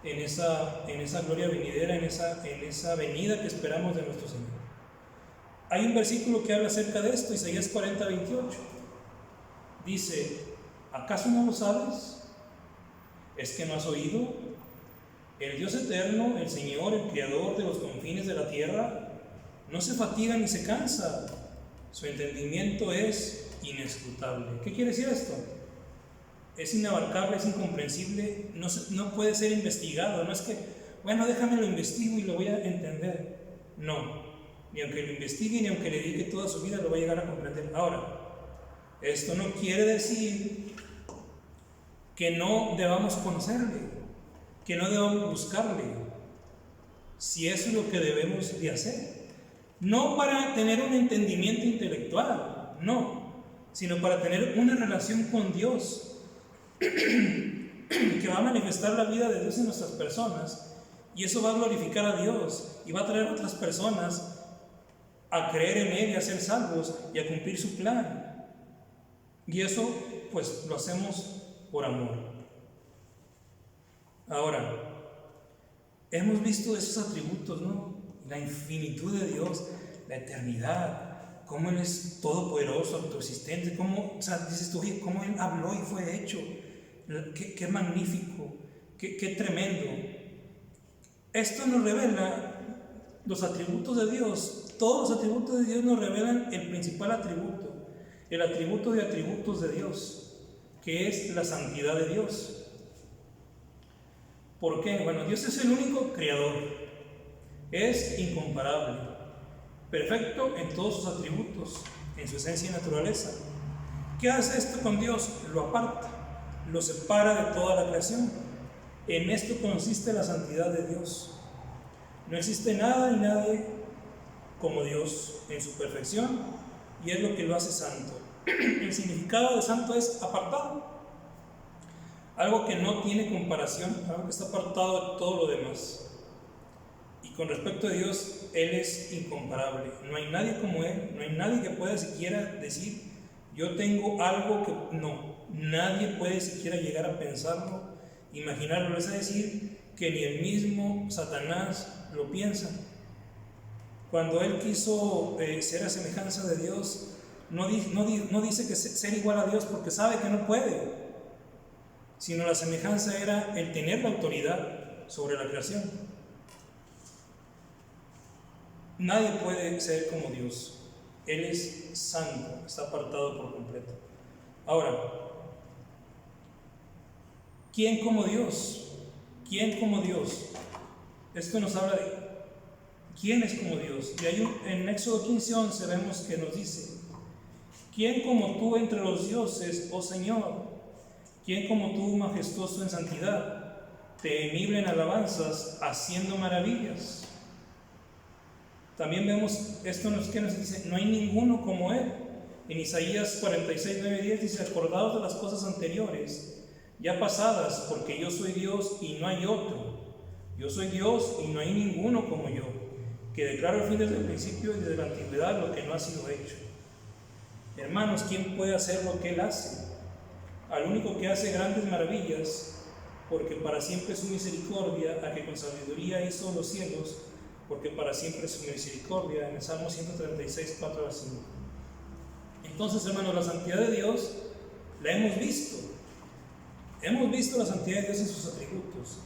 en esa gloria venidera, en esa venida que esperamos de nuestro Señor. Hay un versículo que habla acerca de esto, Isaías 40:28. Dice, ¿acaso no lo sabes? ¿Es que no has oído? El Dios eterno, el Señor, el Creador de los confines de la tierra, no se fatiga ni se cansa. Su entendimiento es inescrutable. ¿Qué quiere decir esto? Es inabarcable, es incomprensible, no puede ser investigado. No es que, bueno, déjame lo investigo y lo voy a entender. No, ni aunque lo investigue, ni aunque le dedique toda su vida, lo va a llegar a comprender. Ahora, esto no quiere decir que no debamos conocerle, que no debamos buscarle, si eso es lo que debemos de hacer. No para tener un entendimiento intelectual, no, sino para tener una relación con Dios que va a manifestar la vida de Dios en nuestras personas, y eso va a glorificar a Dios y va a traer a otras personas a creer en Él y a ser salvos y a cumplir su plan. Y eso pues lo hacemos por amor. Ahora, hemos visto esos atributos, ¿no? La infinitud de Dios, la eternidad, cómo Él es todopoderoso, autoexistente, cómo, o sea, dices tú, oye, cómo Él habló y fue hecho. Qué magnífico, qué tremendo. Esto nos revela los atributos de Dios. Todos los atributos de Dios nos revelan el principal atributo, el atributo de atributos de Dios, que es la santidad de Dios. ¿Por qué? Bueno, Dios es el único creador, es incomparable, perfecto en todos sus atributos, en su esencia y naturaleza. ¿Qué hace esto con Dios? Lo aparta, lo separa de toda la creación. En esto consiste la santidad de Dios. No existe nada ni nadie como Dios en su perfección, y es lo que lo hace santo. El significado de santo es apartado, algo que no tiene comparación, algo que está apartado de todo lo demás. Y con respecto a Dios, Él es incomparable. No hay nadie como Él, no hay nadie que pueda siquiera decir, yo tengo algo que... No, nadie puede siquiera llegar a pensarlo, imaginarlo. Es decir, que ni el mismo Satanás lo piensa. Cuando Él quiso ser a semejanza de Dios, no dice que ser igual a Dios porque sabe que no puede, sino la semejanza era el tener la autoridad sobre la creación. Nadie puede ser como Dios. Él es santo, está apartado por completo. Ahora, ¿quién como Dios? ¿Quién como Dios? Esto nos habla de quién es como Dios. Y hay en Éxodo 15:11 vemos que nos dice: ¿quién como tú entre los dioses, oh Señor? ¿Quién como tú, majestuoso en santidad, temible en alabanzas, haciendo maravillas? También vemos esto que nos dice: no hay ninguno como Él. En Isaías 46:9-10 dice: acordaos de las cosas anteriores, ya pasadas, porque yo soy Dios y no hay otro. Yo soy Dios y no hay ninguno como yo, que declaro el fin desde el principio y desde la antigüedad lo que no ha sido hecho. Hermanos, ¿quién puede hacer lo que Él hace? Al único que hace grandes maravillas, porque para siempre es su misericordia, a que con sabiduría hizo los cielos, porque para siempre es su misericordia, en el Salmo 136, 4 a 5. Entonces, hermanos, la santidad de Dios la hemos visto. Hemos visto la santidad de Dios en sus atributos.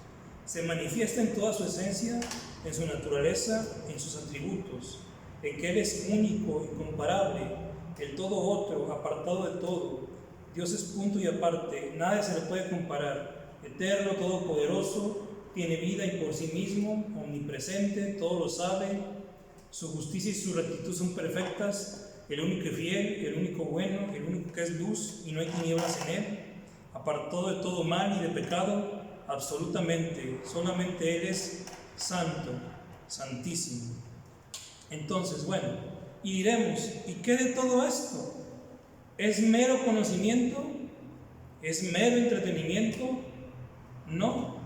Se manifiesta en toda su esencia, en su naturaleza, en sus atributos, en que Él es único, incomparable, el todo otro, apartado de todo. Dios es punto y aparte, nada se le puede comparar. Eterno, todopoderoso, tiene vida y por sí mismo, omnipresente, todo lo sabe. Su justicia y su rectitud son perfectas. El único fiel, el único bueno, el único que es luz y no hay tinieblas en Él, apartado de todo mal y de pecado. Absolutamente, solamente Él es santo, santísimo. Entonces, bueno, y diremos: ¿y qué de todo esto? ¿Es mero conocimiento? ¿Es mero entretenimiento? No.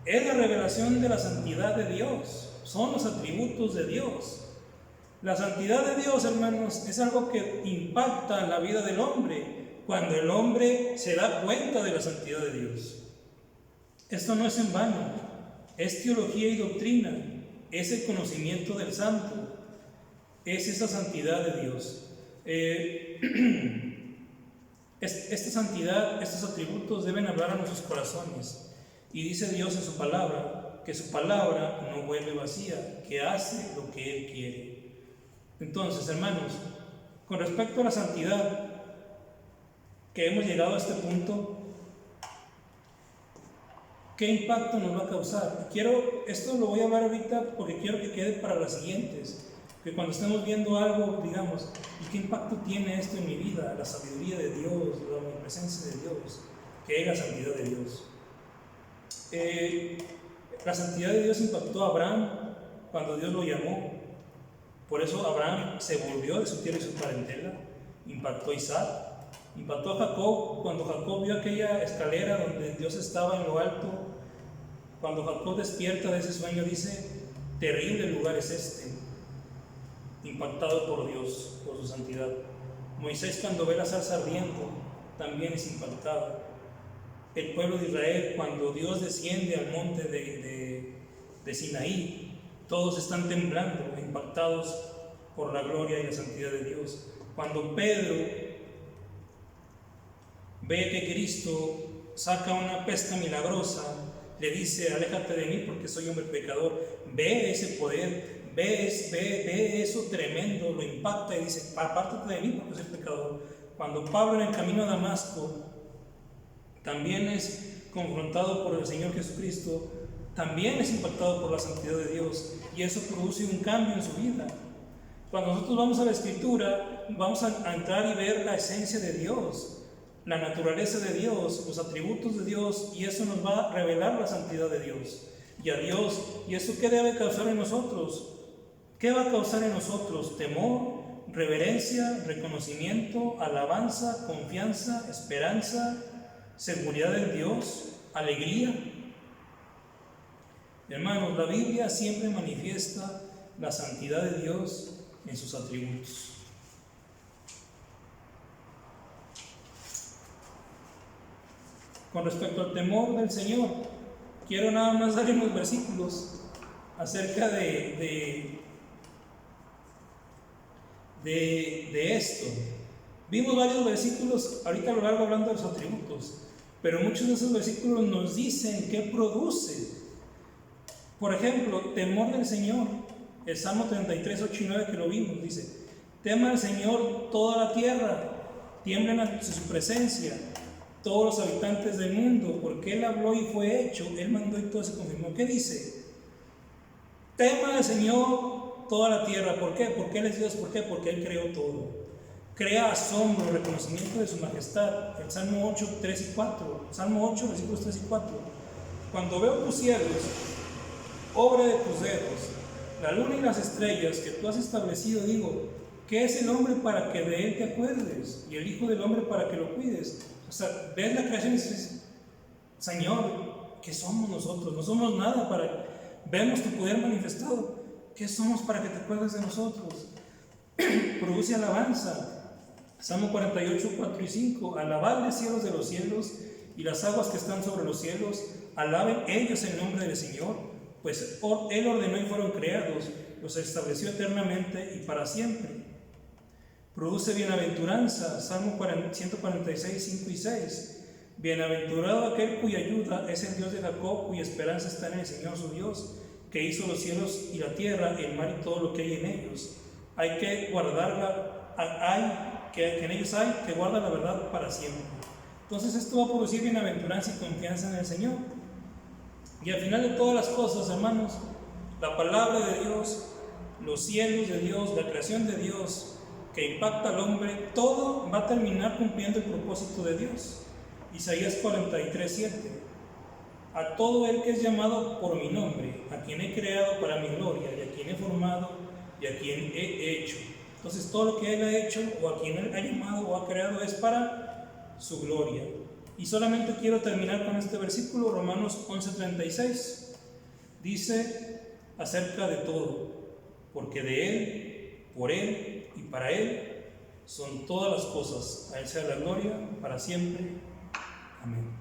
Es la revelación de la santidad de Dios, son los atributos de Dios. La santidad de Dios, hermanos, es algo que impacta la vida del hombre cuando el hombre se da cuenta de la santidad de Dios. Esto no es en vano, es teología y doctrina, es el conocimiento del santo, es esa santidad de Dios. Esta santidad, estos atributos deben hablar a nuestros corazones. Y dice Dios en su palabra, que su palabra no vuelve vacía, que hace lo que Él quiere. Entonces, hermanos, con respecto a la santidad, que hemos llegado a este punto, ¿qué impacto nos va a causar? Esto lo voy a hablar ahorita porque quiero que quede para las siguientes. Que cuando estemos viendo algo, digamos: ¿y qué impacto tiene esto en mi vida? La sabiduría de Dios, la presencia de Dios, que es la santidad de Dios. La santidad de Dios impactó a Abraham cuando Dios lo llamó. Por eso Abraham se volvió de su tierra y su parentela. Impactó a Isaac, impactó a Jacob cuando Jacob vio aquella escalera donde Dios estaba en lo alto. Cuando Jacob despierta de ese sueño, dice: terrible lugar es este. Impactado por Dios, por su santidad. Moisés, cuando ve la zarza ardiendo, también es impactado. El pueblo de Israel, cuando Dios desciende al monte de Sinaí, todos están temblando, impactados por la gloria y la santidad de Dios. Cuando Pedro ve que Cristo saca una pesca milagrosa, le dice: aléjate de mí porque soy hombre pecador. Ve ese poder, ve eso tremendo, lo impacta y dice: apártate de mí porque soy pecador. Cuando Pablo en el camino a Damasco también es confrontado por el Señor Jesucristo, también es impactado por la santidad de Dios, y eso produce un cambio en su vida. Cuando nosotros vamos a la Escritura, vamos a entrar y ver la esencia de Dios, la naturaleza de Dios, los atributos de Dios, y eso nos va a revelar la santidad de Dios y a Dios. ¿Y eso qué debe causar en nosotros? ¿Qué va a causar en nosotros? Temor, reverencia, reconocimiento, alabanza, confianza, esperanza, seguridad en Dios, alegría. Hermanos, la Biblia siempre manifiesta la santidad de Dios en sus atributos. Con respecto al temor del Señor, quiero nada más dar unos versículos acerca de de esto. Vimos varios versículos ahorita a lo largo hablando de los atributos, pero muchos de esos versículos nos dicen qué produce. Por ejemplo, temor del Señor. El Salmo 33, 8 y 9 que lo vimos, dice: tema al Señor toda la tierra, tiemblen ante su presencia todos los habitantes del mundo, porque Él habló y fue hecho, Él mandó y todo se confirmó. ¿Qué dice? Tema al Señor toda la tierra. ¿Por qué? Porque Él es Dios. ¿Por qué? Porque Él creó todo. Crea asombro, reconocimiento de su majestad. El Salmo 8, 3 y 4. Salmo 8, versículos 3 y 4. Cuando veo tus cielos, obra de tus dedos, la luna y las estrellas que tú has establecido, digo, ¿qué es el hombre para que de él te acuerdes? Y el hijo del hombre para que lo cuides. O sea, ves la creación y dices: Señor, ¿qué somos nosotros? No somos nada para... Vemos tu poder manifestado. ¿Qué somos para que te acuerdes de nosotros? Produce alabanza. Salmo 48, 4 y 5. Alabadle cielos de los cielos y las aguas que están sobre los cielos. Alaben ellos el nombre del Señor, pues Él ordenó y fueron creados, los estableció eternamente y para siempre. Produce bienaventuranza. Salmo 146, 5 y 6. Bienaventurado aquel cuya ayuda es el Dios de Jacob, cuya esperanza está en el Señor su Dios, que hizo los cielos y la tierra, el mar y todo lo que hay en ellos. Hay que guardarla, que en ellos hay que guarda la verdad para siempre. Entonces esto va a producir bienaventuranza y confianza en el Señor. Y al final de todas las cosas, hermanos, la palabra de Dios, los cielos de Dios, la creación de Dios que impacta al hombre, todo va a terminar cumpliendo el propósito de Dios. Isaías 43, 7. A todo el que es llamado por mi nombre, a quien he creado para mi gloria, y a quien he formado, y a quien he hecho. Entonces todo lo que Él ha hecho, o a quien Él ha llamado o ha creado, es para su gloria. Y solamente quiero terminar con este versículo, Romanos 11:36. Dice acerca de todo, porque de Él, por Él y para Él son todas las cosas. A Él sea la gloria para siempre. Amén.